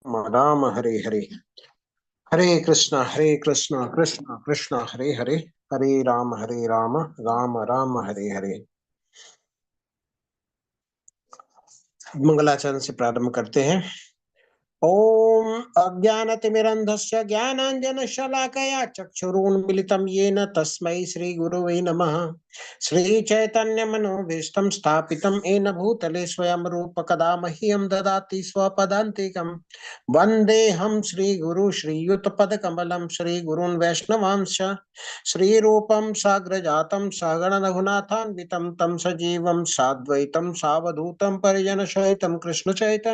राम हरे हरे, हरे कृष्णा कृष्ण कृष्ण हरे हरे, हरे राम राम राम हरे हरे। मंगलाचरण से प्रारंभ करते हैं। ओम अज्ञानतिमिरन्धस्य ज्ञानाञ्जनशलाकया चक्षुरुन्मिलितं येन तस्मै श्रीगुरवे नमः। श्रीचैतन्यमनोभीष्टं स्थापितं येन भूतले स्वयं रूपकदा मह्यं ददाति स्वपदान्तिकं। वन्देऽहं श्रीगुरु श्रीयुतपदकमलं श्रीगुरून् वैष्णवांश्च श्रीरूपं साग्रजातं सहगण रघुनाथान्वितं तं सजीवं साद्वैतं सावधूतं परिजनसहितं कृष्णचैतन्य